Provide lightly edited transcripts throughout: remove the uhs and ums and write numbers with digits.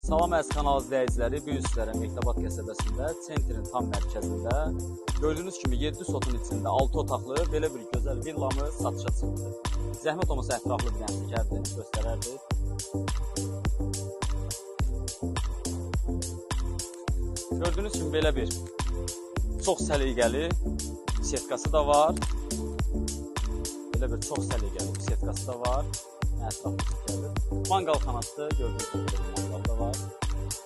Salam əziz kanal izləyiciləri, bu gün sizlərə Mehdabad qəsəbəsində, sentrin tam mərkəzində gördüyünüz kimi 7 sotun içində 6 otaqlı belə bir gözəl villamız satışa çıxdı. Zəhmət olmasa ətraflı bir dənə çəkərdik, göstərərdik. Gördüyünüz kimi belə bir çox səliqəli setkası da var. Belə bir çox səliqəli setkası da var. Ətraflı çəkərdik. Manqal xanası gördüyünüz kimi manqal da var.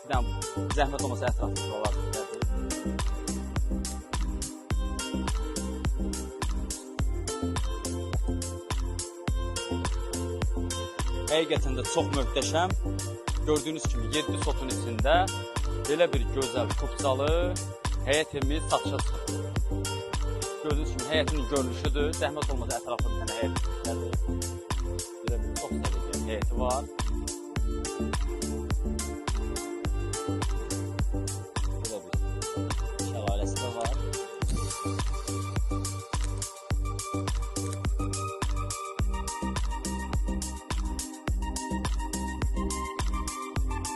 Bir dənə zəhmət olmasa ətraflı buralar çəkərdik. Həqiqətən də çox möhtəşəm. Gördüyünüz kimi 7 sotun içində belə bir gözəl kupçalı həyət evimiz satışa çıxdı. Gördüyünüz kimi həyətinin görünüşüdür. Zəhmət olmasa ətraflı bir dənə həyət çəkərdik. Belə bir çox səliqəli həyəti var. Belə bir şəlaləsi də var.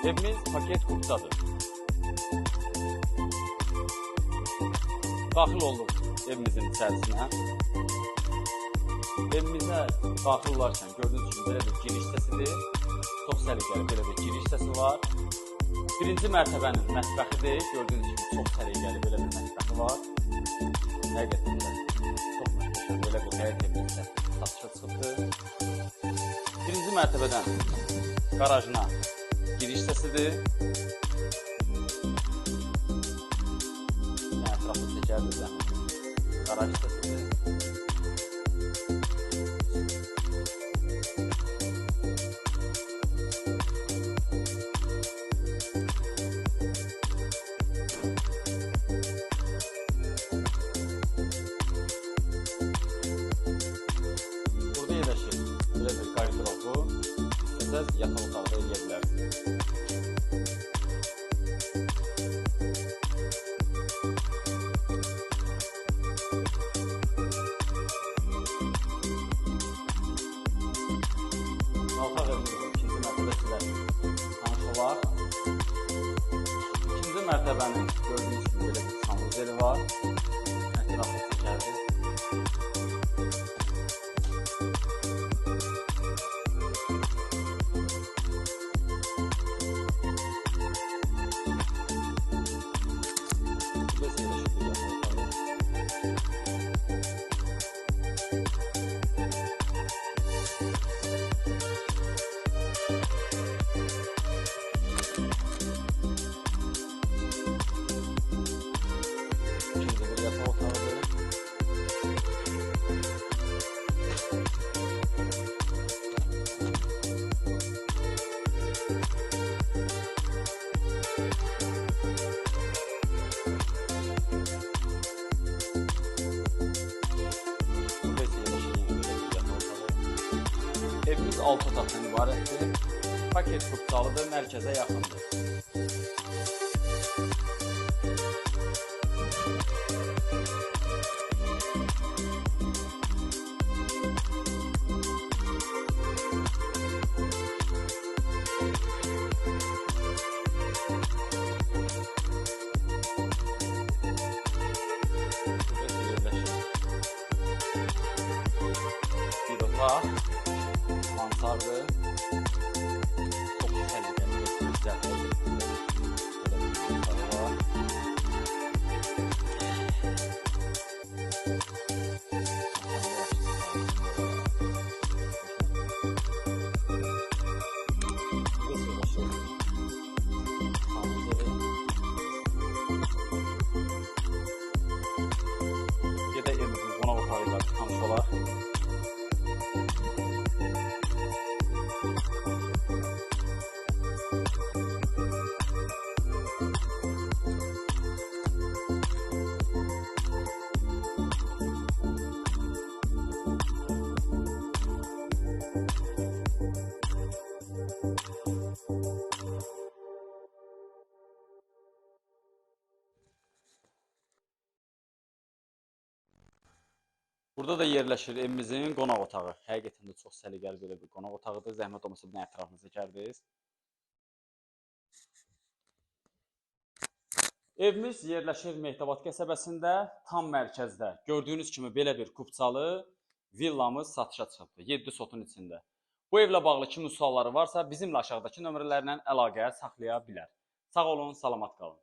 Evimiz paket kupçadır. Daxil olduq evimizin içərisinə. Evimizə daxil olarkən gördüyünüz kimi belə bir giriş hissəsidir. Çox səliqəli belə bir giriş hissəsi var. Birinci mərtəbənin mətbəxidir. Gördüyünüz kimi çox səliqəli belə bir mətbəxi var. Həqiqətən də çox möhtəşəm belə bir həyət evimiz satışa çıxdı. Birinci mərtəbədən qarajına giriş hissəsidir. Yəni ətraflı çəkərdik. Qaraj hissəsidir. Burada yerləşir belə bir qardirobu. İstəsəz yataq otaqda eləyə bilərsiniz. Qalxaq evimizin ikinci mərtəbəsi ilə tanış olaq. İkinci mərtəbənin gördüyünüz kimi belə bir sanuzeli var. Ətraflı çəkərdik. İkinci bir yataq otağıdır. Evimiz 6 otaqdan ibarətdir. Paket kupçalıdır, mərkəzə yaxındır. Bir otaq, mansardı, çok səliqəli bir güzel böyle bir otağı var. Bir de evimizin qonaq otağıyla tanış olaq. Burada da yerləşir evimizin qonaq otağı. Həqiqətən də çox səliqəli belə bir qonaq otağıdır. Zəhmət olmasa bir ətrafını çəkərdiniz. Evimiz yerləşir Mehdabad qəsəbəsində, tam mərkəzdə. Gördüyünüz kimi belə bir kupçalı villamız satışa çıxıbdır, 7 sotun içində. Bu evlə bağlı kimin sualları varsa, bizimlə aşağıdakı nömrələrlə əlaqə saxlaya bilər. Sağ olun, salamat qalın.